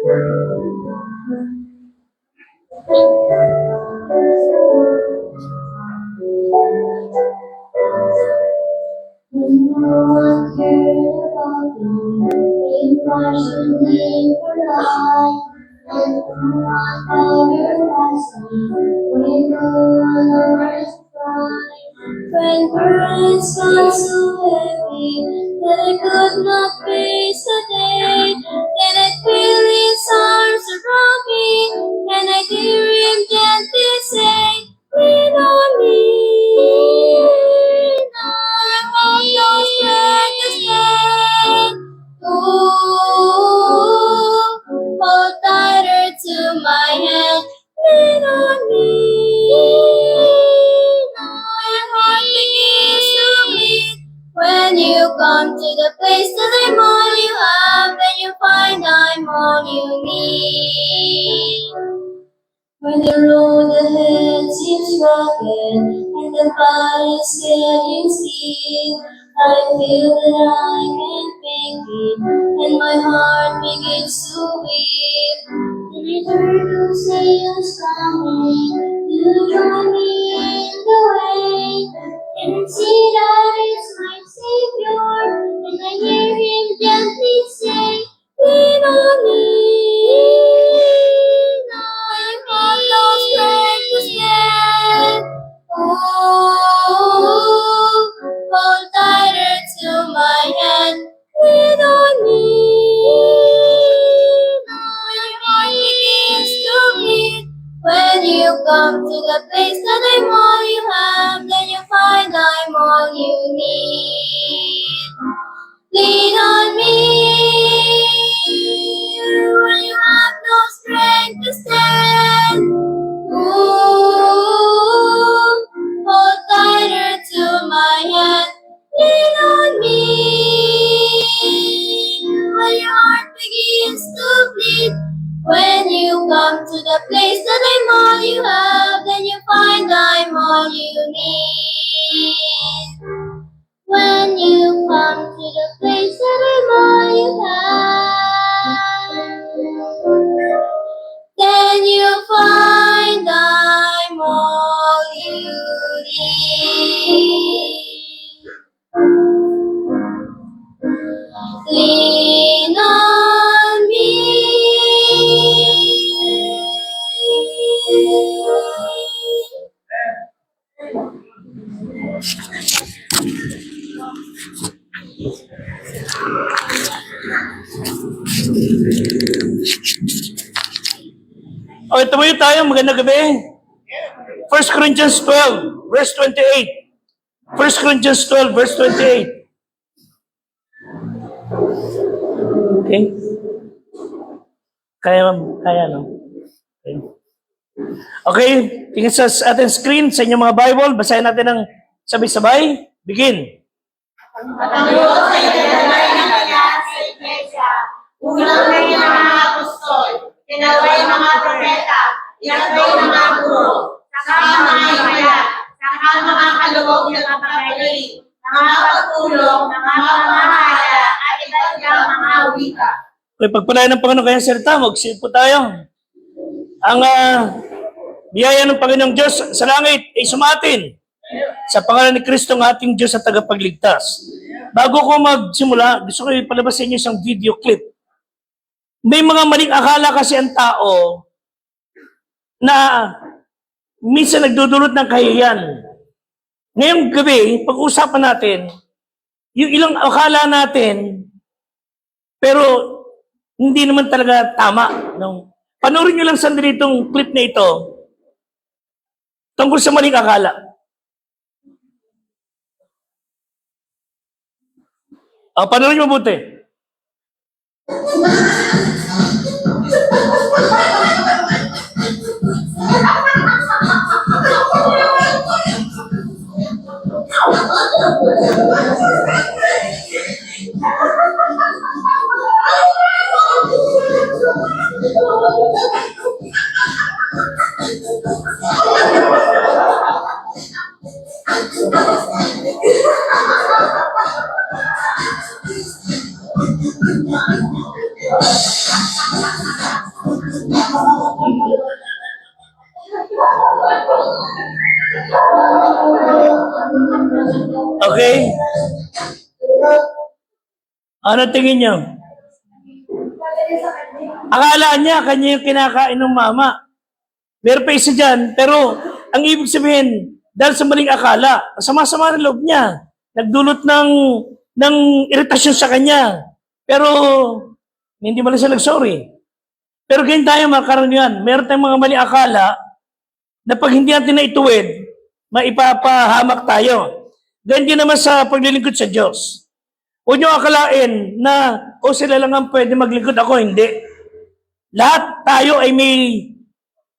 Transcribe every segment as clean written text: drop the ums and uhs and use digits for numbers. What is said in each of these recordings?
When burdens got so heavy that I could not face the day, then I feel His arms around me, and I hear Him gently say, "Lean on me, now I have no strength to stand. Oh, hold tighter to my hand, lean on me." When you come to the place that I'm all you have, then you find I'm all you need. When the road ahead seems rugged and the path is getting steep, I feel that I can make it, and my heart begins to weep. Then I turn to see who's coming to join me in the way, and I see that it's my Savior, and I hear Him gently say, "Lean on me, now I have no strength to stand. Oh, hold tighter to my hand, lean on me." Now my heart begins to beat. When you come to the place that I'm all you have, then you find I'm all you need. Lean on me when you have no strength to stand. Ooh, hold tighter to my hand. Lean on me when your heart begins to bleed. When you come to the place that I'm all you have, then you find I'm all you need. When you come to the place that I'm all you have, then you find I'm all you need. Lean on me. Okay, tumayo tayo. Magandang gabi. 1 Corinthians 12, verse 28. 1 Corinthians 12, verse 28. Okay? Kaya, no? Okay. Okay, tingin sa ating screen, sa inyong mga Bible, basahin natin ng sabay-sabay. Begin. At ang Diyos ay tinalay ng kanyang sa Iglesia, unang na ng mga apostol, tinalay ng mga propeta, tinalay ng mga guro, saka mga imayat, saka mga kaloob ng kapagaling, mga pagtulong, mga pamahala, at iba't ibang mga wika. Okay, pagpalain ng Panginoon kayang salita, magsipo tayo. Ang biyaya ng Panginoong Diyos sa langit ay sumatin sa pangalan ni Kristo ng ating Diyos at tagapagligtas. Bago ko magsimula, gusto ko ipalabas sa inyo isang video clip. May mga maling akala kasi ang tao na minsan nagdudulot ng kahihiyan. Ngayong gabi, pag-usapan natin, yung ilang akala natin, pero hindi naman talaga tama. No? Panoorin nyo lang sandali itong clip na ito tungkol sa maling akala. Panoorin nyo mabuti. Okay? Ano tingin nyo? Akala niya, kanya yung kinakain ng mama. Meron pa isa dyan, pero ang ibig sabihin, dahil sa maling akala, sama-sama ng loob niya, nagdulot ng iritasyon sa kanya. Pero, hindi mo lang siya nag-sorry. Pero ganyan tayo mga karaniwan, meron tayong mga maling akala na pag hindi natin naituwid, maipapahamak tayo. Ganyan din naman sa paglilingkod sa Diyos. Huwag niyo akalain na, sila lang ang pwede maglingkod, ako hindi. Lahat tayo ay may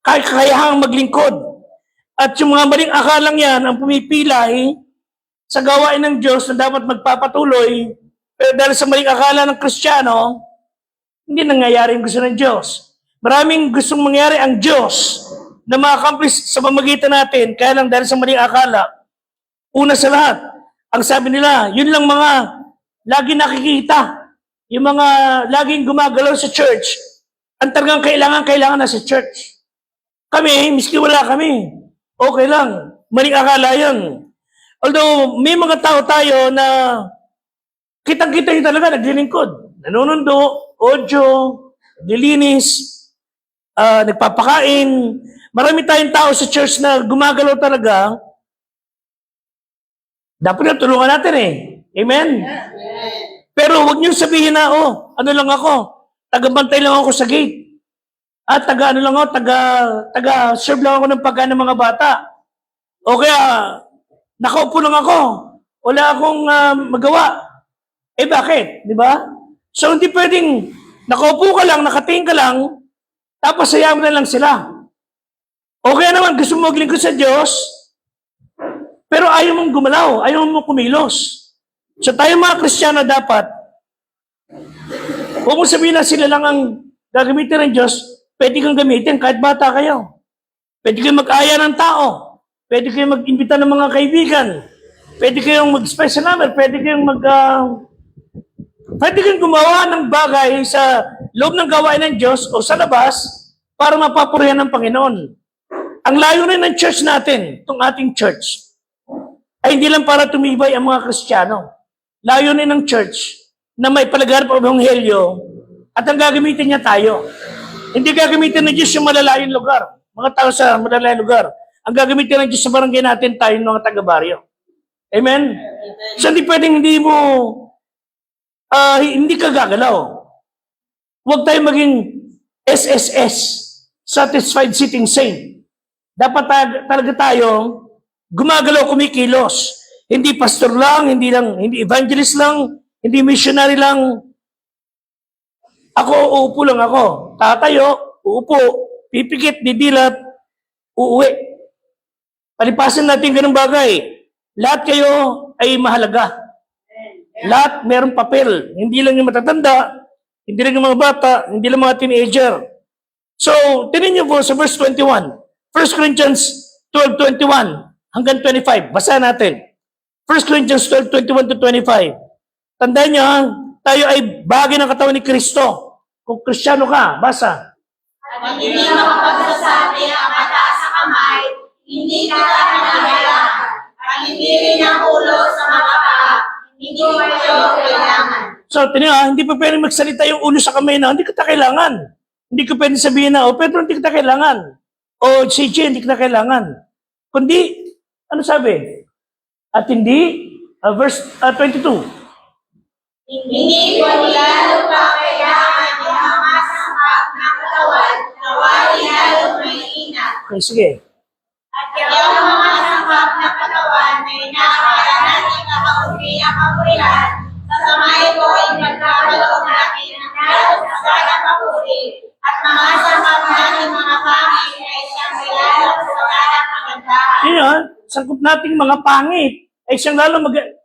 kakayahang maglingkod. At yung mga maling akalang yan ang pumipilay sa gawain ng Diyos na dapat magpapatuloy, pero dahil sa maling akala ng Kristiyano, hindi nangyayari yung gusto ng Diyos. Maraming gustong mangyari ang Diyos na ma-accomplish sa pamagitan natin, kaya lang dahil sa maling akala, una sa lahat, ang sabi nila, yun lang mga lagi nakikita, yung mga laging gumagalaw sa church, ang talagang kailangan na sa church. Kami, miski wala kami, okay lang, maling akala yun. Although, may mga tao tayo na kitang-kita yung talaga naglilingkod. Nanunundo, audio, dilinis, nagpapakain. Marami tayong tao sa church na gumagalaw talaga. Dapat na tulungan natin eh. Amen? Pero huwag niyo sabihin na, ano lang ako, taga-bantay lang ako sa gate. At taga-ano lang ako, taga-serve lang ako ng pagkain ng mga bata. O kaya, nakaupo lang ako. Wala akong magawa. Eh bakit? Di ba? So hindi pwedeng nakaupo ka lang, nakatingin ka lang, tapos hayaan mo na lang sila. O kaya naman gusto mo maglingkod sa Diyos, pero ayaw mong gumalaw, ayaw mong kumilos. So tayo mga Kristiyano dapat, huwag mo sabihin na sila lang ang gagamitin ng Diyos, pwede kang gamitin kahit bata kayo. Pwede kayong mag-aya ng tao. Pwede kayong mag-imbita ng mga kaibigan. Pwede kayong mag-special number. Pwede kayong pwede kayong gumawa ng bagay sa loob ng gawain ng Diyos o sa labas para mapapurihan ng Panginoon. Ang layunin ng church natin, itong ating church, ay hindi lang para tumibay ang mga Kristiyano. Layunin ng church na may palaganap ang Ebanghelyo at ang gagamitin niya tayo. Hindi gagamitin ng Diyos yung malalayong lugar. Mga tao sa malalayong lugar. Ang gagamitin ng Diyos sa barangay natin, tayo mga taga-baryo. Amen? So hindi pwedeng hindi mo, hindi ka gagalaw. Huwag tayo maging SSS, Satisfied Sitting Saint. Dapat talaga tayo gumagalaw, kumikilos. Hindi pastor lang, hindi evangelist lang, hindi missionary lang. Ako, uupo lang ako. Tatayo, uupo, pipikit, didilat, uuwi. Palipasin natin ganung bagay. Lahat kayo ay mahalaga. Lahat merong papel. Hindi lang yung matatanda, hindi lang yung mga bata, hindi lang mga teenager. So, tinin niyo po sa verse 21. 1 Corinthians 12:21 hanggang 25. Basa natin. 1 Corinthians 12:21 to 25. Tandaan niyo, tayo ay bahagi ng katawan ni Kristo. Kung Kristiyano ka, basa. At hindi makapagsasabi ang mataas sa kamay, hindi ka kailangan. At hindi rin ang ulo sa mga paa, hindi mo kayo kailangan. So, tinihan, hindi pa pwedeng magsalita yung ulo sa kamay na, hindi kita kailangan. Hindi ko pwedeng sabihin na, Pedro, hindi kita kailangan. O CJ, hindi kita kailangan. Kundi, ano sabi? At hindi, verse 22. Hindi ko lalo pa kailangan ng mga sangkap ng katawan na wali lalo mahina. Okay, sige. At yung mga sangkap ng katawan na inakala natin kakaunti ang kapurihan, sa kamay ko ay nagkakaloong natin ng lalo sa sarang kapuri, at mga sangkap natin mga pangit ay siyang lalo sa sarang kagandahan. Yun, sangkap nating mga pangit ay siyang lalo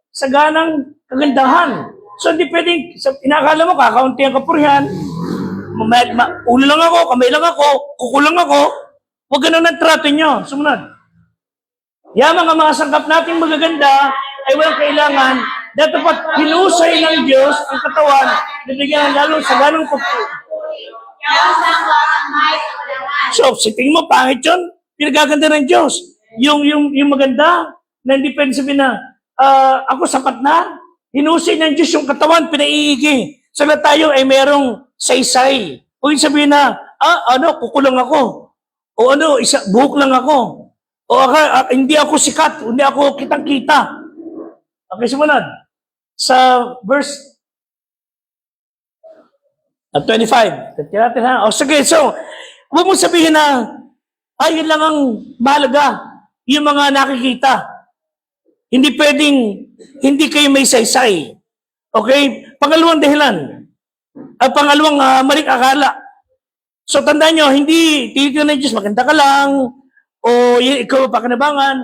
saganang kagandahan. So, hindi pwedeng, inakala mo, kakaunti ang kapurihan, ulo lang ako, kamay lang ako, kukulang ako, huwag ganun ang trato nyo. Sumunod. Yan mga sangkap nating magaganda ay walang kailangan, dapat hinusay ng Diyos ang katawan, nabigyan lalo sa ganang kapurihan. Yung sangkap ang may kakulangan. So, tingin mo, pangit yun, pinagaganda ng Diyos. Yung maganda, na hindi pwede sabihin na, ako sapat na. Hinusay ng Diyos yung katawan, pinaiigi. Sana tayo ay merong saysay. Huwag sabihin na, kukulang ako. O buhok lang ako. O hindi ako sikat, hindi ako kitang-kita. Okay, sumunod. Sa verse 25. Tignan natin ha. O sige, so, huwag mo sabihin na, yun lang ang mahalaga. Yung mga nakikita. Hindi pwedeng, hindi kayo may saysay. Okay? Pangalawang dahilan. Pangalawang maling akala. So, tandaan nyo, hindi, tinitignan ng Diyos, maganda ka lang, o ikaw pakanabangan,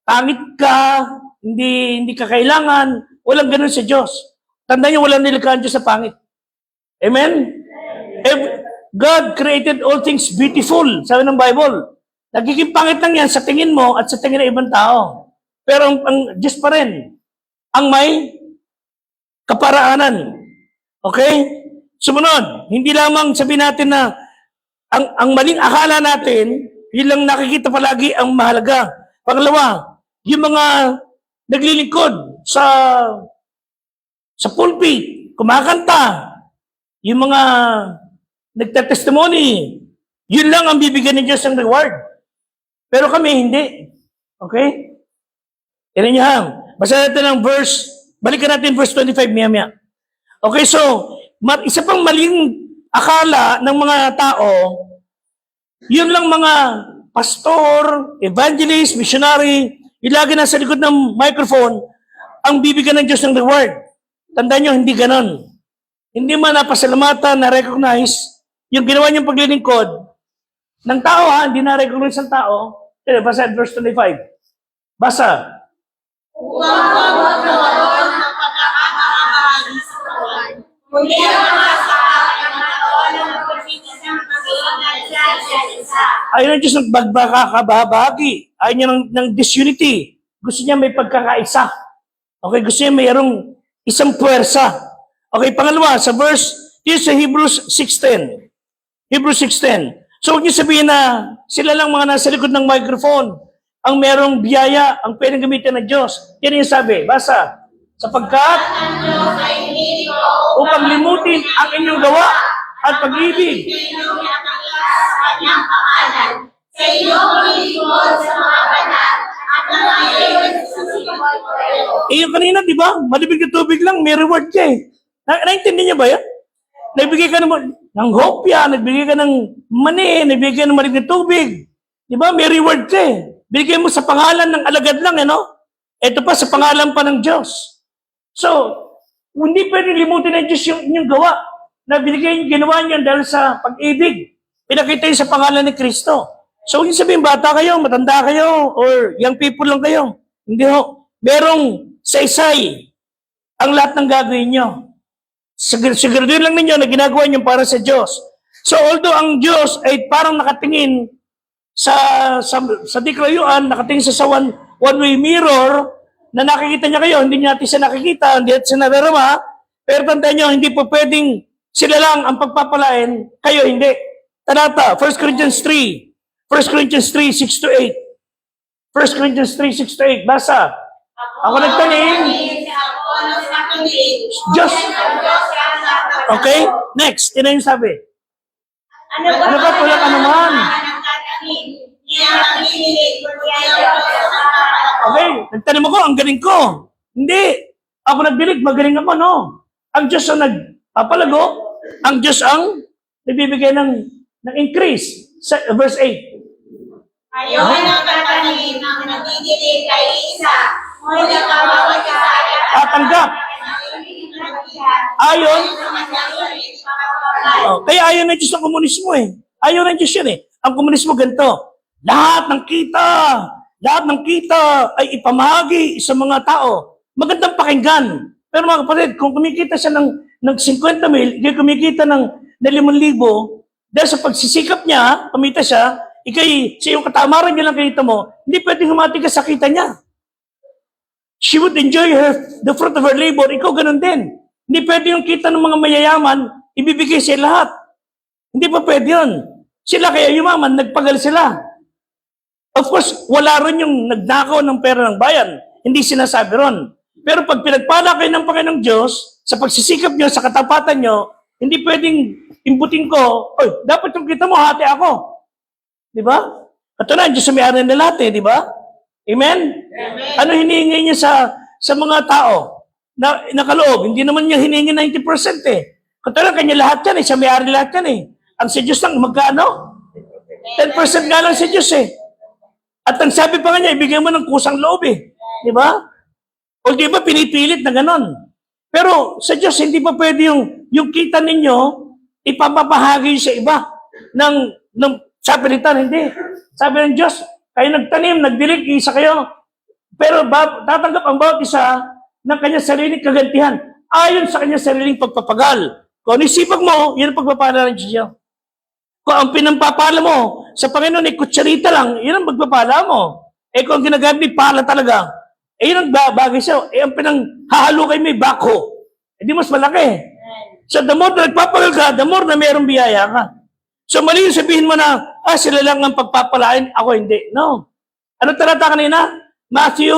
pangit ka, hindi ka kailangan, walang ganun sa Diyos. Tandaan nyo, walang nilikhaan Diyos sa pangit. Amen? God created all things beautiful, sabi ng Bible. Nagiging pangit lang yan sa tingin mo at sa tingin ng ibang tao. Pero ang Diyos pa rin, ang may kaparaanan. Okay? Sumunod, hindi lamang sabihin natin na ang maling akala natin, yun lang nakikita palagi ang mahalaga. Pangalawa, yung mga naglilingkod sa pulpit, kumakanta, yung mga nagtatestimony, yun lang ang bibigyan ng Diyos ng reward. Pero kami, hindi. Okay? Yan niyo ha. Basa natin ang verse, balikan natin verse 25, maya-maya. Okay, so, isa pang maling akala ng mga tao, yun lang mga pastor, evangelist, missionary, ilagi nasa likod ng microphone, ang bibigyan ng Diyos ng reward. Tandaan nyo, hindi ganon. Hindi man napasalamatan, na-recognize, yung ginawa niyong paglilingkod, ng tao hindi na-recognize ng tao, basa verse 25. Basa. Upang magkaroon ng pagkakabahagi sa kawan. Kundi ang mga sa akin ang nataon ng pagpipigil ng pag-iingat sa isa't isa. Ayaw ng Diyos ng pagkakabahagi. Ayaw niya ng disunity. Gusto niya may pagkakaisa. Okay, gusto niya mayroong isang puwersa. Okay, pangalawa, sa verse, yun sa Hebrews 6:10. Hebrews 6:10. So, huwag niyo sabihin na sila lang mga nasa likod ng microphone ang merong biyaya, ang pwedeng gamitin ng Diyos. Yan yung sabi. Basa. Sapagkat Ang Diyos ay hindi ko upang limutin ang inyong gawa at pag-ibig. inyong nakakita sa kanyang pangalan. Sa inyong lingkod sa mga banal at nangayon sa susunod ko. Yung kanina, di ba? Malibig na tubig lang, may reward ka eh. Naintindihan niyo ba yan? Nagbigay ka ng hopya, nagbigay ka ng mani, nagbigay ka ng malig na tubig. Di ba? May reward ka eh. Binigay mo sa pangalan ng alagad lang, Ito pa, sa pangalan pa ng Diyos. So, hindi pwedeng limutin ng Diyos yung inyong gawa na ginawa niyo dahil sa pag-ibig. Pinakita yun sa pangalan ni Kristo. So, huwag niyo sabihin, bata kayo, matanda kayo, or young people lang kayo. Hindi ho. Merong saysay ang lahat ng gagawin niyo. Siguraduhin lang ninyo na ginagawa niyo para sa Diyos. So, although ang Diyos ay parang nakatingin sa diklayuan, nakatingin sa one-way mirror, na nakikita niya kayo, hindi natin siya nakikita, hindi natin siya nararama, pero tandaan niyo, hindi po pwedeng sila lang ang pagpapalain, kayo hindi. Talata, 1 Corinthians 3, 1 Corinthians 3, 6-8. 1 Corinthians 3, 6-8, basa. Ako nagtanim. Ako nagtanim. Diyos. Okay, next, yun na yung sabi. Ano ba, wala ka naman. Okay, nagtanim ako, ang galing ko. Hindi. Ako nagdilig, magaling ako, no? Ang Diyos ang nagpapalago, ang Diyos ang nagbibigay ng increase. Sa verse 8. Ayaw ng katanim ng nagdidilig kay isa. Ngunit ang bawat isa ay Tatanggap. Ayon. Kaya ayaw ng Diyos ang komunismo eh. Ayaw ng Diyos yan eh. Ang komunismo ganito. Lahat ng kita ay ipamahagi sa mga tao. Magandang pakinggan. Pero mga kapatid, kung kumikita siya ng 50 mil, ikay kumikita ng 5,000, dahil sa pagsisikap niya, kumita siya, sa iyong katamaran niya lang kinita mo, hindi pwedeng humati ka sa kita niya. She would enjoy the fruit of her labor. Ikaw ganun din. Hindi pwede yung kita ng mga mayayaman, ibibigay sa lahat. Hindi pa pwede yun. Sila kaya yumaman, nagpagal sila. Of course, wala rin yung nagnakaw ng pera ng bayan. Hindi sinasabi ron. Pero pag pinagpala kayo ng Panginoong Diyos, sa pagsisikap nyo, sa katapatan nyo, hindi pwedeng imbutin ko, oy, dapat yung kita mo, hati ako. Di ba? Ito na, Diyos may-ari na lahat di ba? Amen? Amen. Ano hinihingi niya sa mga tao na nakaloob? Hindi naman niya hinihingi 90% Kaya kanya lahat yan siya may-ari lahat yan Ang si Diyos lang, magkano? 10% nga lang si Diyos At ang sabi pa nga niya, ibigay mo ng kusang loob Di ba? O di ba pinipilit na ganon? Pero sa Diyos, hindi pa pwede yung kita ninyo, ipapapahagi sa iba ng sapilitan, hindi. Sabi ng Diyos, kayo nagtanim, nagdilig, isa kayo. Pero tatanggap ang bawat isa ng kanyang sariling kagantihan ayon sa kanyang sariling pagpapagal. Kung isipag mo, yun ang pagpapala ng Diyos. Kung ang pinampapala mo sa Panginoon ay kutsarita lang, yun ang magpapala mo. Kung ang ginagamit ni pala talaga, yun ang bagay sa'yo. Ang pinanghahalo kayo may bako. Di mas malaki. So the more na nagpapagal ka, the more na mayroong biyaya ka. So mali yung sabihin mo na, sila lang ang pagpapalain, ako hindi. No. Ano talata kanina? Matthew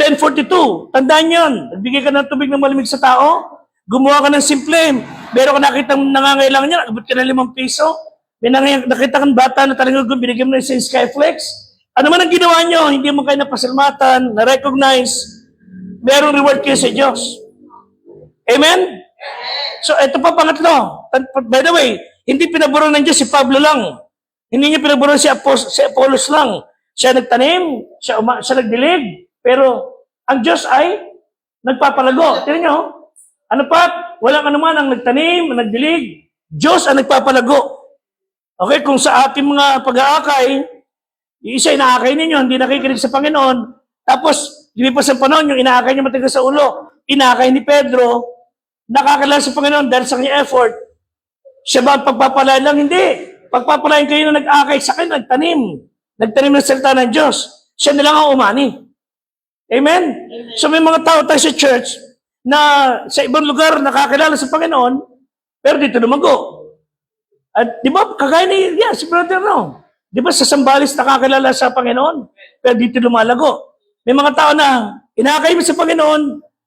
10:42. Tandaan yun. Nagbigay ka ng tubig na malamig sa tao, gumawa ka ng simple. Meron ka nakita nangangailangan niya, nagabot ka ng 5 piso. May nakita kang bata na talagang binigyan mo ng Skyflex. Ano man ang ginawa nyo, hindi mo kayo napasalamatan, na-recognize, merong reward kayo sa Diyos. Amen? So, ito pa pangatlo. By the way, hindi pinaburo ng Diyos si Pablo lang. Hindi niya pinaburo si Apollos lang. Siya nagtanim, siya nagdilig, pero ang Diyos ay nagpapalago. Tignan nyo, ano pa? Walang anuman ang nagtanim, nagdilig. Diyos ang nagpapalago. Okay, kung sa ating mga pag-aakay, yung isa inaakay ninyo, hindi nakikinig sa Panginoon, tapos, lumipas ang panahon, yung inaakay niya matigas sa ulo, inaakay ni Pedro, nakakilala sa Panginoon dahil sa kanyang effort. Siya ba ang pagpapalain lang? Hindi. Pagpapalain kayo na nag-akay sa kayo, nagtanim. Nagtanim ng salita ng Diyos. Siya na lang ang umani. Amen? So may mga tao tayo sa church na sa ibang lugar nakakilala sa Panginoon, pero dito lumago. At di ba, kagaya ni si brother no? Di ba sa Sambales nakakilala sa Panginoon, pero dito lumalago. May mga tao na inakay mo sa Panginoon,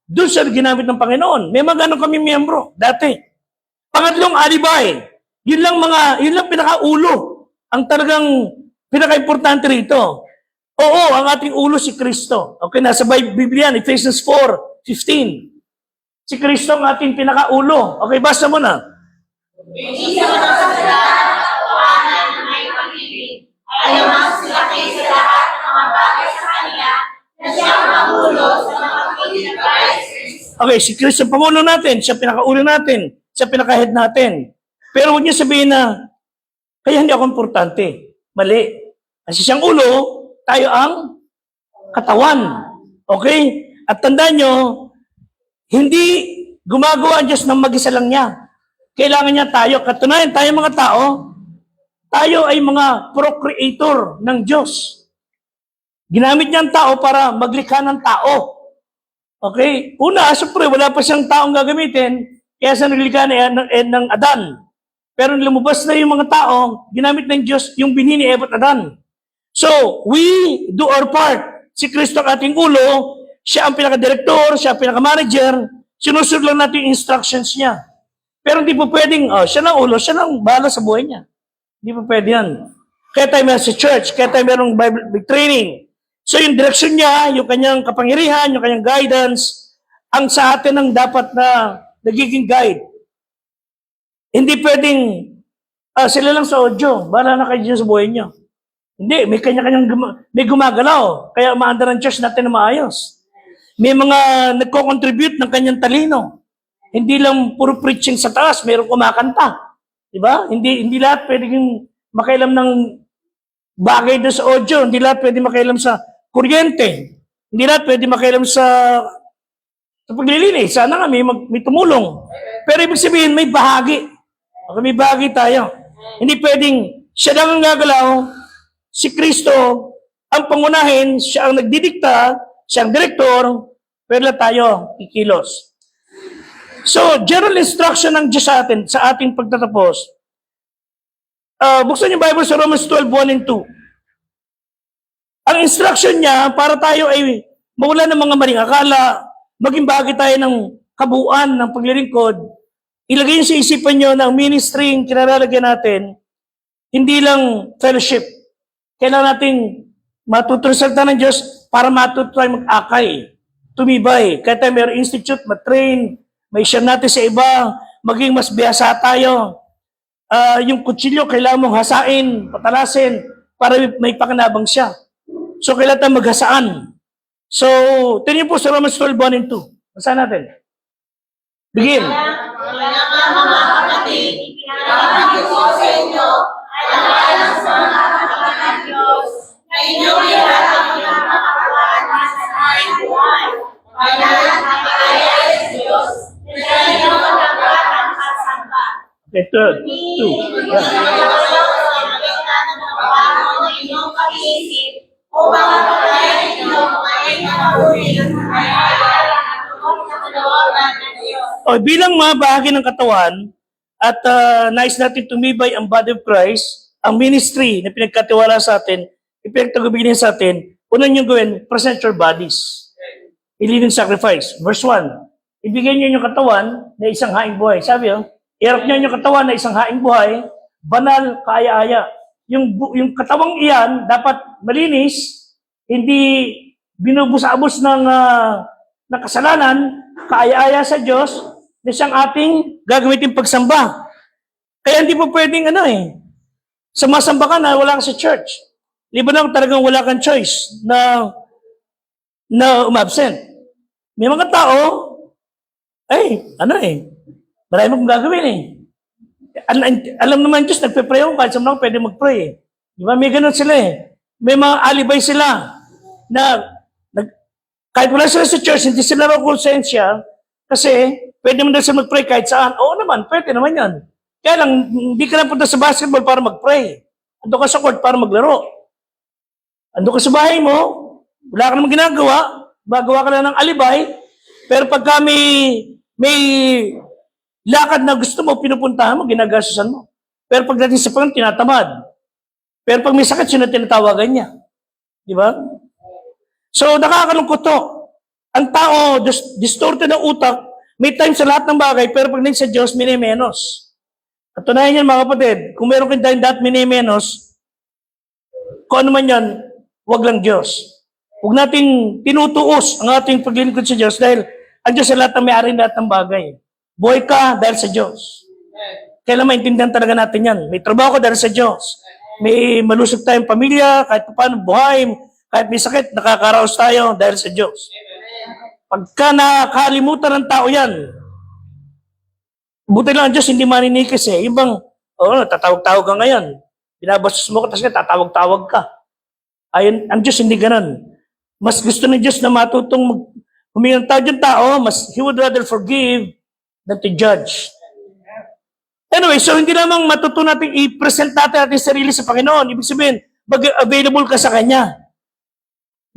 doon siya ginamit ng Panginoon. May mga ganun kami miyembro dati. Pangatlong alibay. Yun lang pinakaulo. Ang talagang pinaka-importante rito. Oo, ang ating ulo si Kristo. Okay, nasa Biblia, Ephesians 4:15. Si Kristo ang ating pinakaulo. Okay, basa mo na. Hindi sa mga kasalanan at katawanan na may pag-ibig. Ayaw ang silaki sa lahat ng mga bagay sa Kanya na siya ang pangulo sa mga pag-ibig ng Christ. Okay, si Kristo ang pangulo natin. Siya pinakaulo natin. Siya pinaka-head natin. Pero huwag niyo sabihin na, kaya hindi ako importante. Mali. Kasi siyang ulo, tayo ang katawan. Okay? At tandaan nyo, hindi gumagawa ang Diyos ng mag-isa lang niya. Kailangan niya tayo. Katunayan, tayo mga tao, tayo ay mga procreator ng Diyos. Ginamit niya ang tao para maglikha ng tao. Okay? Una, siyempre, wala pa siyang taong gagamitin, kaya siya naglikha ng Adan. Pero lumabas na yung mga tao, ginamit ng Diyos yung binhi ni Eva at Adan. So, we do our part. Si Kristo ang ating ulo, siya ang pinaka-director, siya ang pinaka-manager, sinusunod lang natin yung instructions niya. Pero hindi po pwedeng, siya lang ulo, siya lang bahala sa buhay niya. Hindi po pwede yan. Kaya tayo meron sa church, kaya tayo merong Bible training. So yung direction niya, yung kanyang kapangyarihan, yung kanyang guidance, ang sa atin ang dapat na nagiging guide. Hindi pwedeng, sila lang sa audio, bahala na kayo dyan sa buhay niyo. Hindi, may kanya-kanyang may gumagalaw, kaya umaandar ang church natin na maayos. May mga nagko-contribute ng kanyang talino. Hindi lang puro preaching sa taas, mayroong kumakanta. Diba? Hindi lahat pwedeng makailam ng bagay doon sa audio. Hindi lahat pwedeng makailam sa kuryente. Hindi lahat pwedeng makailam sa paglilinis. Sana nga may tumulong. Pero ibig sabihin, may bahagi. Okay, may bahagi tayo. Hindi pwedeng siya lang ang gagalaw, si Kristo ang pangunahin, siya ang nagdidikta, siya ang direktor, pero tayo kikilos. So, general instruction ng Diyos sa atin, sa ating pagtatapos, Buksan yung Bible sa Romans 12:1 and 2. Ang instruction niya para tayo ay mawala ng mga maling akala, maging bagay tayo ng kabuuan ng paglilingkod. Ilagay niyo sa isipan niyo na ang ministry yung kinalalagyan natin, hindi lang fellowship. Kailangan nating matuto ng salita ng Diyos para matuto tayo mag-akay, tumibay. Kaya tayo mayroong institute, matrain, may share natin sa iba, maging mas biyasa tayo. Yung kutsilyo, kailangan mong hasain, patalasin, para may pakinabang siya. So, kailangan tayo maghasaan. So, tingnan po sa Romans 12:1 and 2. Basahin natin. Begin. Wala nga mga kapatid, pinangalan ko sa inyo, alang-alang sa mga kapatid ng Diyos, na inyong lahat ang pinapakawan sa aking buhay. Kailangan nakakaya sa Diyos, na sa inyong magagawa ang kasamba. Okay, third. 2. Yeah. ng inyong pag-iisip upang mapagaya ninyo ay nakabuti ng kaya sa kalawagan ng Diyos. O, bilang mga bahagi ng katawan at nais natin tumibay ang body of Christ, ang ministry na pinagkatiwala sa atin, ipinagtagubigin sa atin, una nyo gawin, present your bodies. I-living sacrifice. Verse 1. Ibigay nyo yung katawan na isang haing buhay. Sabi iharap nyo yung katawan na isang haing buhay, banal, kaaya-aya. Yung katawang iyan, dapat malinis, hindi binubus-abos ng kasalanan, kaaya-aya sa Diyos, na siyang ating gagamitin pagsamba. Kaya hindi po pwedeng sumasamba ka na wala ka sa church. Liban na talagang wala kang choice na umabsent. May mga tao, marami mong gagawin Alam naman Diyos, nagpe-pray ako kahit saan lang pwede mag-pray. Di ba? May ganun sila May mga alibay sila na kahit wala sila sa church, hindi sila raw konsensya kasi pwede mo na sila mag-pray kahit saan. Oo naman, pwede naman yan. Kaya lang, hindi ka lang punta sa basketball para mag-pray. Ando ka sa court para maglaro. Ando ka sa bahay mo, wala ka namang ginagawa, magawa ka na ng alibay, pero pagka may lakad na gusto mo, pinupuntahan mo, ginagasusan mo. Pero pagdating sa Panginoon, tinatamad. Pero pag may sakit, sino tinatawagan niya? Di ba? So, nakakalungkot to. Ang tao, distorted ng utak, may time sa lahat ng bagay, pero pag sa Diyos, minimenos. Katunayan yan, mga kapatid, kung meron kang time that minimenos, kung ano man yan, wag lang Diyos. Huwag nating tinutuos ang ating paglilingkod sa Diyos dahil ang Diyos sa lahat ng may-ari lahat ng bagay. Buhay ka dahil sa Diyos. Kailan maintindihan talaga natin yan. May trabaho ka dahil sa Diyos. May malusog tayong pamilya, kahit paano buhay, kahit may sakit, nakakaraos tayo dahil sa Diyos. Pagka nakalimutan ng tao yan, buti lang ang Diyos, hindi maninikis Yung bang, tatawag-tawag ka ngayon. Binabastos mo ka, tapos tatawag-tawag ka. Ayun, ang Diyos hindi ganun. Mas gusto ng Diyos na matutong humingi ng tao yung tao, He would rather forgive than to judge. Anyway, so hindi namang matutunan natin i-present natin ating sarili sa Panginoon. Ibig sabihin, available ka sa Kanya.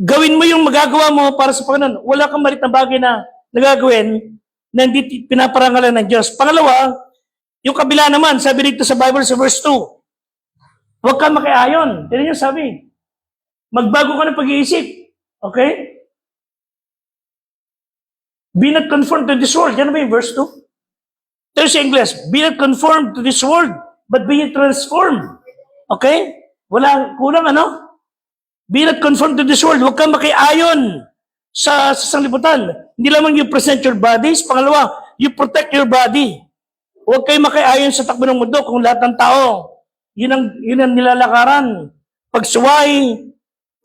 Gawin mo yung magagawa mo para sa Panginoon. Wala kang malit na bagay na nagagawin na hindi pinaparangalan ng Diyos. Pangalawa, yung kabila naman, sabi dito sa Bible sa verse 2, huwag kang makiayon. Tignan niyo sabi, magbago ka ng pag-iisip. Okay? Be not conformed to this world. Yan ba yung verse 2? There's English. Be not conformed to this world, but be transformed. Okay? Kulang Be not conformed to this world. Huwag kang makiayon sa sanglibutan. Hindi lamang you present your bodies. Pangalawa, you protect your body. Huwag kayo makiayon sa takbo ng mundo kung lahat ng tao. Yun ang nilalakaran. Pagsuway,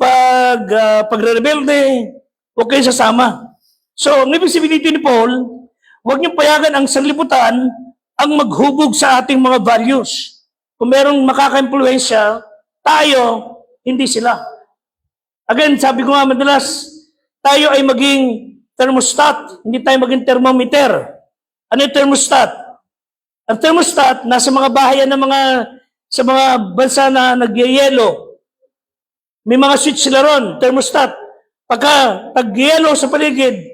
pagre-rebelde, huwag kayo sasama. So, ang ibig sabihin dito ni Paul, huwag niyong payagan ang sanlibutan ang maghubog sa ating mga values. Kung merong makaka-impluensya, tayo, hindi sila. Again, sabi ko nga madalas, tayo ay maging thermostat, hindi tayo maging thermometer. Ano yung thermostat? Ang thermostat, nasa mga bahayan sa mga bansa na nagyayelo. May mga switch sila ron, thermostat. Pagka tag-yelo sa paligid,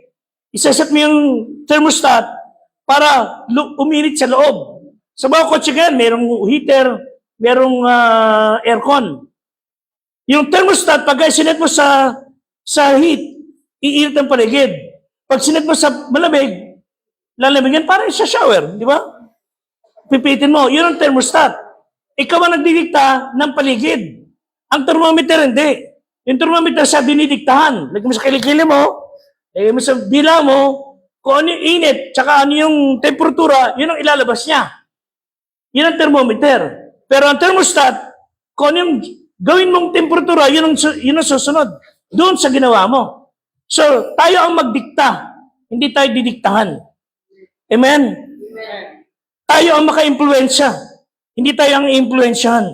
isaset mo yung thermostat para uminit sa loob. Sa mga kotse yan, mayroong heater, merong aircon. Yung thermostat, pag sinet mo sa heat, iinit ang paligid. Pag sinet mo sa malamig, lalamig yan, parang sa shower, di ba? Pipitin mo, yun ang thermostat. Ikaw ang nagdidikta ng paligid. Ang thermometer, hindi. Yung thermometer siya dinidiktahan. Lagyan mo sa kilikili mo, lagyan mo sa dila mo, kung ano yung init, tsaka ano yung temperatura, yun ang ilalabas niya. Yun ang thermometer. Pero ang thermostat, kung ano yung gawin mong temperatura, yun ang susunod. Doon sa ginawa mo. So, tayo ang magdikta. Hindi tayo didiktahan. Amen? Tayo ang maka-impluensya. Hindi tayo ang i-impluensyahan.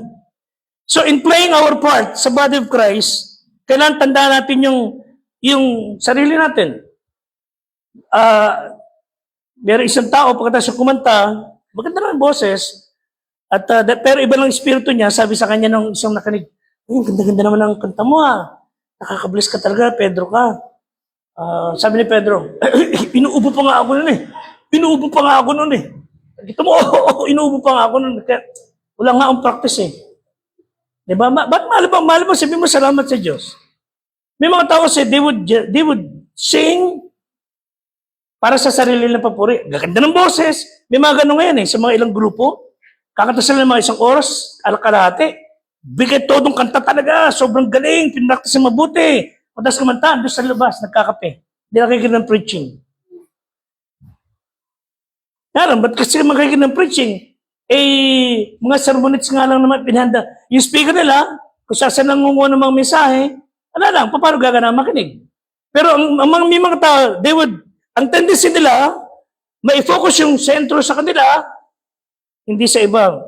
So, in playing our part sa body of Christ, kailangan tandaan natin yung sarili natin. Meron isang tao, pagkatapos siya kumanta, maganda lang ang boses, at, pero iba lang espiritu niya, sabi sa kanya ng isang nakinig, ang ganda-ganda naman ang kanta mo nakakabless ka talaga, Pedro ka. Sabi ni Pedro, inuubo pa nga ako nun eh. Inuubo pa nga ako nun eh. Dito mo, inuubo pa nga ako nun. Kaya, wala nga akong practice eh. Diba? Ba't mahal mo, sabi mo salamat sa Diyos. May mga tao kasi, they would sing para sa sarili nilang papuri. Gaganda ng boses. May mga ganun ngayon eh, sa mga ilang grupo. Kakanta sila ng mga isang oras, kalahati. Bigay todong kanta talaga, sobrang galing, pinraktis na mabuti. Matas kumanta, doon sa labas, nagkakape. Hindi nakikinig ng preaching. Kaya ba't kasi makikinig ng preaching? Mga sermonets nga lang naman pinahanda. Yung speaker nila, kung saan nangunguha ng mga mensahe, lang, paano gagana makinig? Pero may mga tao, ang tendency nila, mai-focus yung sentro sa kanila, hindi sa iba.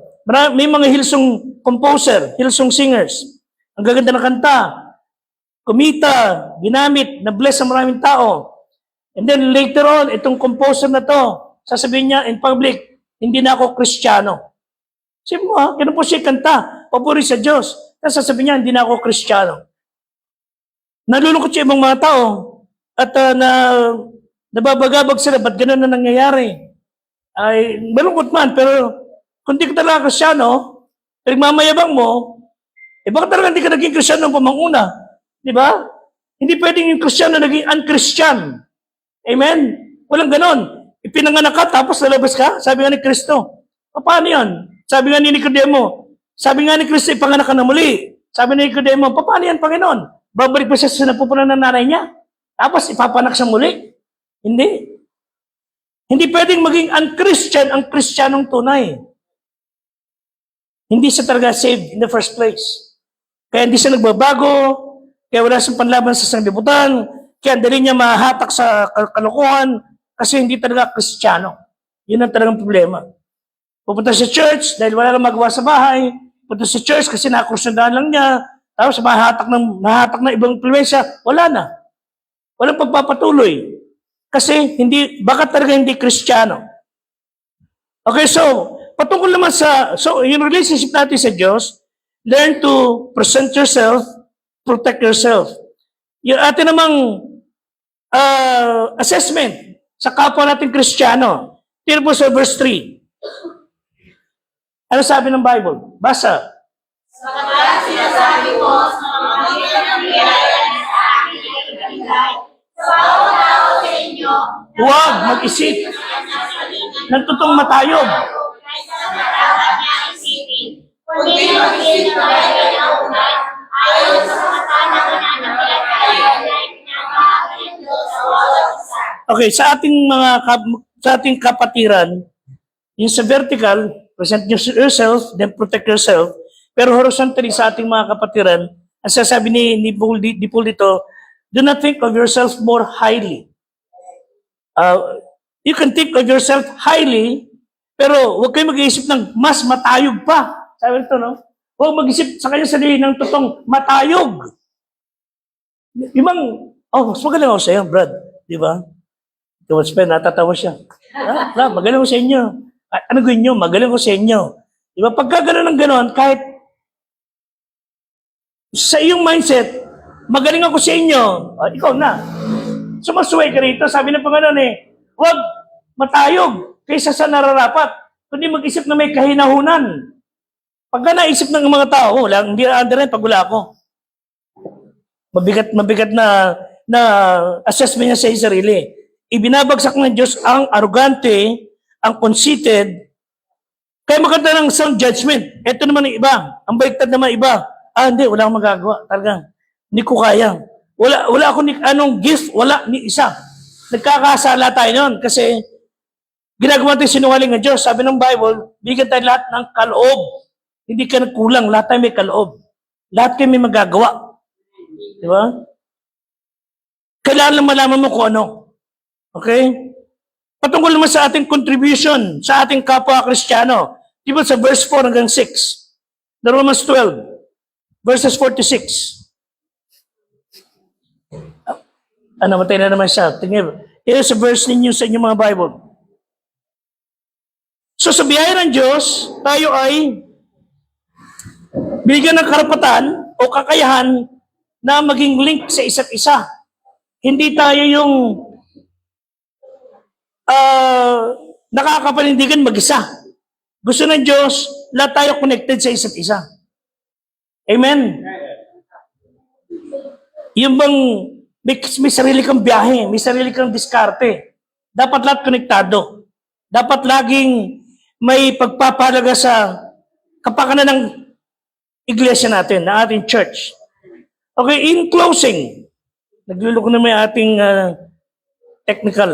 May mga Hillsong composer, Hillsong singers. Ang gaganda ng kanta. Kumita, ginamit, na-bless ang maraming tao. And then later on, itong composer na to, sasabihin niya in public, hindi na ako Kristiyano. Sabi mo ganun po siya kanta, papuri sa Diyos. Tapos sasabihin niya, hindi na ako Kristiyano. Nalulungkot siya ibang mga tao at nababagabag sila, ba't ganun na nangyayari? Ay, malungkot man, pero kung di ka talaga Kristiyano, nagmamayabang mo, baka talaga hindi ka naging Kristiyano ng pamanguna. Di ba? Hindi pwedeng yung Kristiyano naging un-Christian. Amen? Walang ganon. Ipinanganak ka, tapos lalabas ka? Sabi nga ni Kristo. Paano yan? Sabi nga ni Nicodemo. Sabi nga ni Kristo, ipanganak ka na muli. Sabi ni Nicodemo, paano yan, Panginoon? Babalik pa siya sa napupunan ng nanay niya. Tapos ipapanak siya muli. Hindi. Hindi pwedeng maging un-Christian ang Kristiyanong tunay. Hindi siya talaga saved in the first place. Kaya hindi siya nagbabago, kaya wala siyang panlaban sa sanglibutan, kaya dali niya mahatak sa kalokohan, kasi hindi talaga Kristiyano. Yun ang talagang problema. Pupunta sa church, dahil wala lang magawa sa bahay, pupunta sa church kasi nakakursundahan lang niya, tapos mahatak ng ibang impluensya, wala na. Walang pagpapatuloy. Kasi baka talaga hindi Kristiyano. Okay, so, patungkol naman yung relationship natin sa Diyos, learn to present yourself, protect yourself. Yung atin namang assessment sa kapwa natin Kristiyano. Tira po sa verse 3. Ano sabi ng Bible? Basa. Sapagkat sinasabi ko sa mga ng biyaya sa akin ay ibigay. Sa bawat tao sa inyo, Huwag mag-isip ng totoong matayog. kaysa sa dapat niya isipin, kundi mag-isip na bagay na ugat, ayon sa mata na mananampalataya na pinamahagi ng Diyos sa bawat isa. Okay, sa ating kapatiran, yung sa vertical, present yourself, then protect yourself. Pero horizontally sa ating mga kapatiran, ang sasabi ni Paul dito, do not think of yourself more highly. You can think of yourself highly, pero huwag kayo mag-iisip ng mas matayog pa. Sabi nito, no? Huwag mag-isip sa kanyang sarili ng totoong matayog. Mas magaling ako sa iyo, Brad. Di ba? Natatawa siya. Magaling ko sa inyo. Ano gawin nyo? Magaling ko sa inyo. Di ba? Pagka gano'n ng gano'n, kahit sa iyong mindset, magaling ako sa inyo, ikaw na. Sumasuway ka rito. Sabi ng Panginoon huwag matayog kaysa sa nararapat. Kundi mag-isip na may kahinahunan. Pagka naisip ng mga tao, wala, hindi under rin pag wala ako. Mabigat na assessment niya sa sarili. Ibinabagsak ng Diyos ang arrogante, ang conceited, kaya maganda ng sound judgment. Ito naman ang iba. Ang baliktad naman iba. Hindi, wala akong magagawa. Talagang, hindi ko kaya. Wala ako ni anong gift, wala ni isa. Nagkakasala tayo noon kasi ginagawa tayo sinungaling ng Diyos. Sabi ng Bible, bigyan tayo lahat ng kaloob. Hindi ka nagkulang, lahat tayo may kaloob. Lahat kayo may magagawa. Di ba? Kailangan lang malaman mo kung ano. Okay? Patungkol naman sa ating contribution sa ating kapwa Kristiyano. Di ba sa verse 4 hanggang 6? The Romans 12, verses 4 to 6. Namatay na naman siya. Tingnan, ito sa verse ninyo sa inyong mga Bible. So sa biyaya ng Diyos, tayo ay binigyan ng karapatan o kakayahan na maging link sa isa't isa. Hindi tayo yung nakakapanindigan mag-isa. Gusto ng Diyos, lahat tayo connected sa isa't isa. Amen? Yung bang may sarili kang biyahe, may sarili kang diskarte. Dapat lahat konektado. Dapat laging may pagpapahalaga sa kapakanan ng iglesia natin, na ating church. Okay, in closing, nagluloko na may ating technical.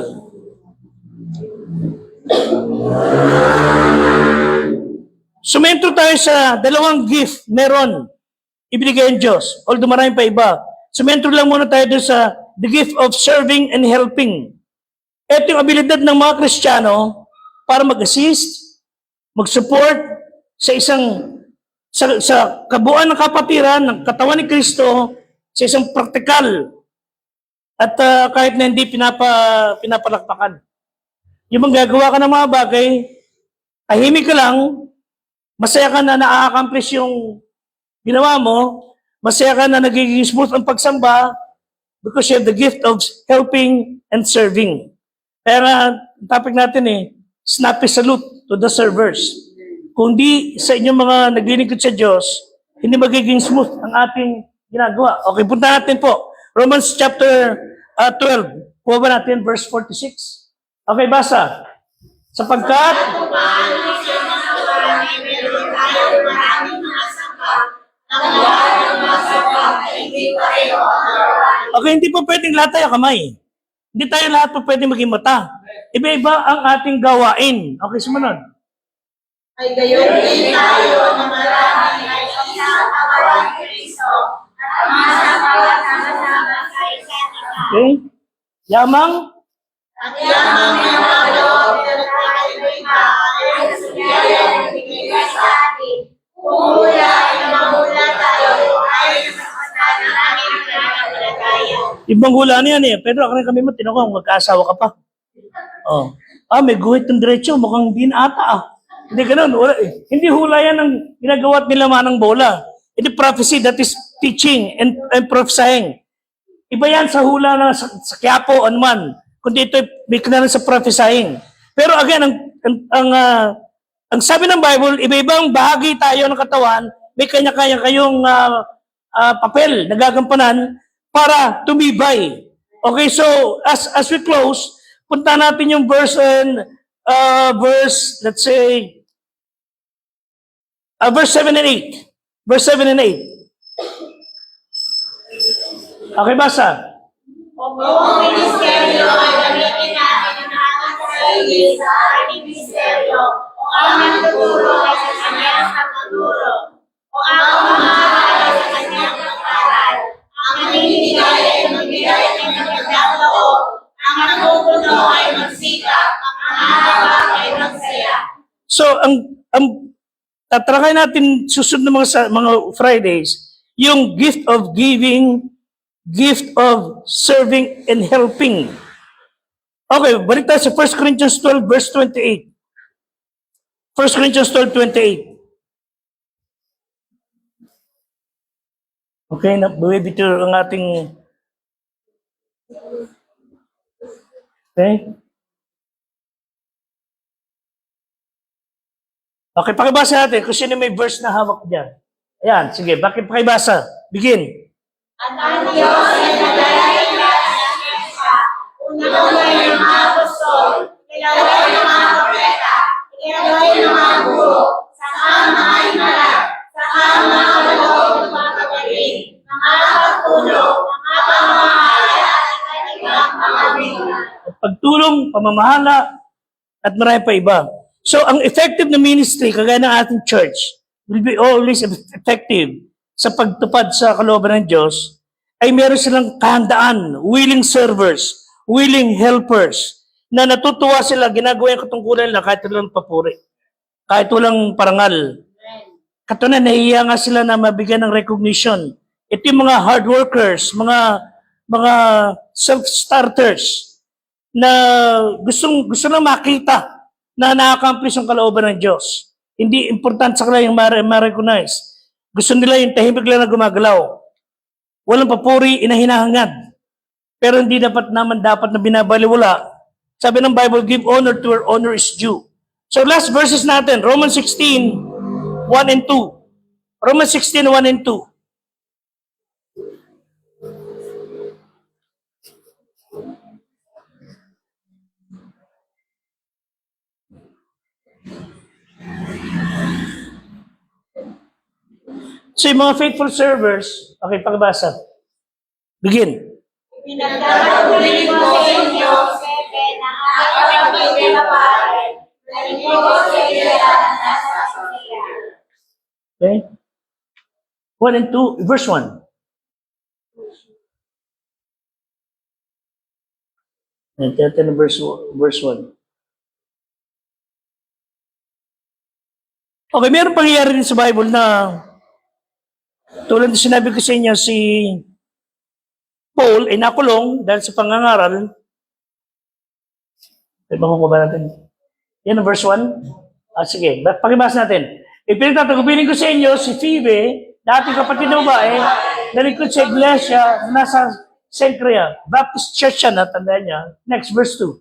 Sumento tayo sa dalawang gift meron ibigay ng Diyos. Although marami pa iba. Sumento lang muna tayo doon sa the gift of serving and helping. Ito yung abilidad ng mga Kristiyano para mag-assist, mag-support sa sa kabuuan ng kapatiran ng katawan ni Kristo sa isang praktikal at kahit na hindi pinapalakpakan. Yung mga gagawa ka ng mga bagay, tahimik ka lang, masaya ka na na-accomplish yung ginawa mo, masaya ka na nagiging smooth ang pagsamba because you have the gift of helping and serving. Kaya nga, topic natin snappy salute to the servers. Kung di sa inyong mga naglilingkod sa Diyos, hindi magiging smooth ang ating ginagawa. Okay, punta natin po. Romans chapter 12. Kuha ba natin verse 46? Okay, basa. Sapagkat okay, hindi po pwedeng lahat tayo kamay. Hindi tayo lahat po pwedeng maging mata. Iba-iba ang ating gawain. Okay, sumunod. Ay gayon din tayo na marami ay isang katawan ni Kristo at masama-sama sa isa't isa. Okay? Yamang? At yamang may mga loob na nagkakaiba ayon sa biyaya ng binigay sa atin. Kung mula ay mamula tayo ayon sa kasalanan namin ang pinagkalagayan. Ibang hula na yan Pero ako rin kami mo, tinako, magkaasawa ka pa. Oh. May guhit ng diretsyo, mukhang din ata Hindi ganun. Hindi hula yan ang ginagawa at nilaman ng bola. Ito prophecy, that is teaching and prophesying. Iba yan sa hula na sa Quiapo, anuman. Kundi ito may kinala sa prophesying. Pero again, ang sabi ng Bible, iba-ibang bahagi tayo ng katawan, may kanya-kanya kayong papel na gagampanan para tumibay. Okay, so as we close, punta natin yung verse, let's say, verse 7 and 8. Verse 7 and 8. Okay, basa. Kung ministeryo ay gamitin natin ang ating sarili sa ating ministeryo, kung ang nagtuturo ay sa kanyang pagtuturo, kung ang umaral ay sa kanyang pag-aral, ang nagbibigay ay magbigay ng magandang loob, ang nagugulo ay magsikap, ang hahaba ay magsaya. So, ang tatrakay natin susunod ng mga Fridays, yung gift of giving, gift of serving and helping. Okay, balik tayo sa 1 Corinthians 12 verse 28. 1 Corinthians 12:28. Okay, nabuwi bito ang ating okay. Okay, pakibasa natin kung sino may verse na hawak dyan. Ayan, sige, bakit pakibasa? Begin. At ang Diyos ay naglalagay ng Iglesia. Unang-unay ng mga apostol, ikalaway ng mga propeta, ikalaway ng mga guro, saka ang mga himala, saka ang mga kaloob ng mga kapatid, mga pagtulo, mga pamamahala, at ibang mga bigyan. At pagtulong, pamamahala, at marami pa iba. So, ang effective na ministry, kagaya ng ating church, will be always effective sa pagtupad sa kalooban ng Diyos, ay meron silang kahandaan, willing servers, willing helpers, na natutuwa sila, ginagawa yung katungkulan nila kahit walang papuri, kahit walang parangal. Katunayan, nahihiya nga sila na mabigyan ng recognition. Ito yung mga hard workers, mga self-starters, na gusto lang makita na na-accomplish ang kalooban ng Diyos. Hindi important sa kanila yung ma-recognize. Gusto nila yung tahimik lang na gumagalaw. Walang papuri, inahinahangad. Pero hindi dapat na binabaliwala. Sabi ng Bible, give honor to where honor is due. So last verses natin, Romans 16, 1 and 2. Romans 16, 1 and 2. So yung mga faithful servers, okay, pakibasa. Begin. Pinagdadasal ko sa inyo, Sebe, ng aking kapatid na pare, nalingkod ko sa iyo at nasa Sophia. Okay? 1 and 2, verse 1. And verse 1. Okay, meron pangyayari din sa Bible na tulad na sinabi ko sa inyo, si Paul ay nakulong dahil sa pangangaral. Ibang ko ba natin? Yan ang verse 1. Sige, pakibasa natin. Ipinagtatagubilin ko sa inyo si Phoebe, dating kapatid na babae, nalikod sa iglesia na nasa Cenchrea. Baptist Church siya, natandaan niya. Next, verse 2.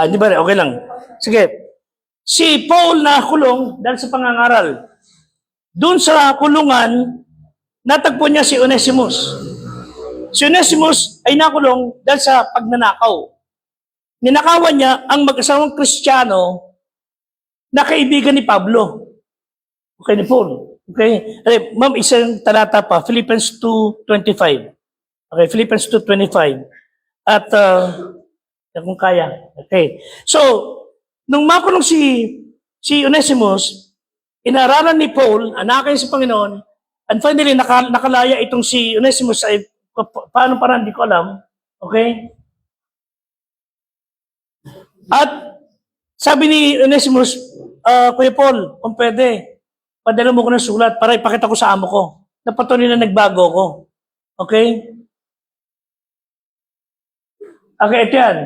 Di ba? Okay lang. Sige. Si Paul na kulong dahil sa pangangaral. Doon sa kulungan, natagpo niya si Onesimus. Si Onesimus ay nakulong dahil sa pagnanakaw. Ninakawan niya ang mag-asawang Kristiyano na kaibigan ni Pablo. Okay, ni Paul. Okay? Ma'am, isang talata pa, Philippians 2:25. Okay, Philippians 2:25. At, kung kaya. Okay. So, nung makulong si Onesimus, inaralan ni Paul, anakin sa Panginoon, and finally, nakalaya itong si Onesimus ay, paano parang, hindi ko alam. Okay? At, sabi ni Onesimus, Kuya Paul, kung pwede, padala mo ko ng sulat para ipakita ko sa amo ko. Napatuloy na nagbago ko. Okay? Okay, ito yan.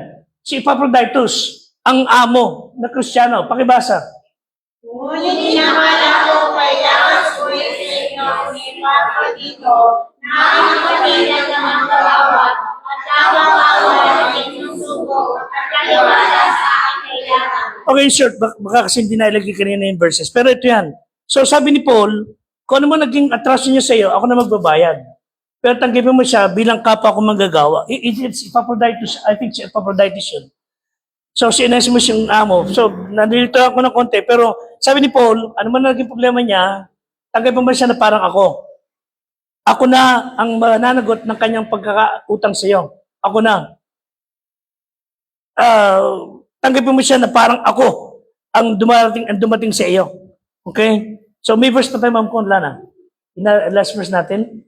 Si Epaphroditus, ang amo na Kristiyano. Pakibasa. Ngunit inakala ko kailangan suwi sa inyo ni Epaphroditus na ang kapatid ng mga kalawat at tawang-awa ng inyong sugo at kaliwala sa aking kailangan. Okay, short. Baka kasi hindi nailagay kanina yung verses. Pero ito yan. So sabi ni Paul, kung ano mo naging atraso niya sa iyo, ako na magbabayad. Pero tanggapin mo siya bilang kapwa ko manggagawa. It's Epaphroditus. I think si Epaphroditus yun. So si Onesimus yung amo. So nandito ako ng konti. Pero sabi ni Paul, ano man naging problema niya, tanggapin mo siya na parang ako. Ako na ang mananagot ng kanyang pagkakautang sa iyo. Ako na. Tanggapin mo siya na parang ako ang dumating sa iyo. Okay? So may verse na tayo, ma'am, kung wala na. Last verse natin.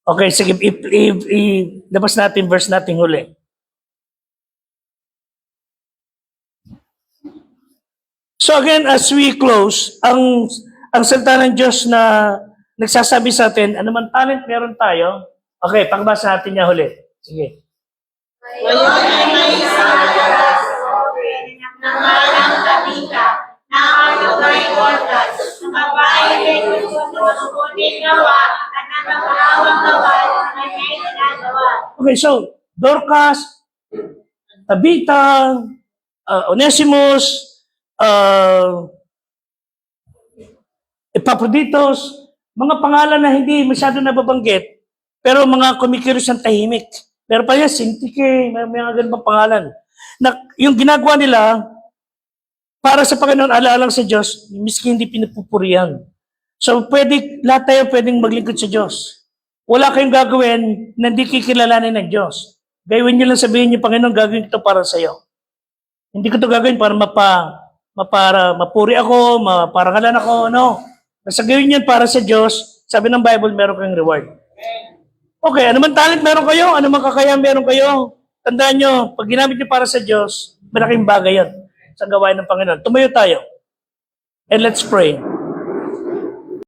Okay, sige, labas natin verse natin huli. So again, as we close, ang salita ng Diyos na nagsasabi sa atin, anuman talent meron tayo, okay, pagbasa natin niya huli. Sige. Ngayon ay may isang alagas ng malang kabita na ano ay ortas, ng babae ay gusto ng mabuting gawa at ng nakaawang gawa na kanya'y ginagawa. Okay, so, Dorcas, Tabitha, Onesimus, Epaphroditus, mga pangalan na hindi masyado nababanggit, pero mga kumikilos ng tahimik. Pero pa yan, Sintike, may mga ganun pang pangalan. Na, yung ginagawa nila, para sa Panginoon, alaalang sa Diyos, miski hindi pinupupurihan. So, lahat tayo pwedeng maglingkod sa Diyos. Wala kayong gagawin na hindi kikilalanin ng Diyos. Gawin nyo lang sabihin niyo, Panginoon, gagawin ko ito para sa iyo. Hindi ko ito gagawin para mapuri ako, maparangalan ako, no. Basta gawin yan para sa Diyos, sabi ng Bible, meron kayong reward. Okay, ano man talent meron kayo, ano man kakayang meron kayo, tandaan nyo, pag ginamit nyo para sa Diyos, malaking bagay yan sa gawain ng Panginoon. Tumayo tayo. And let's pray.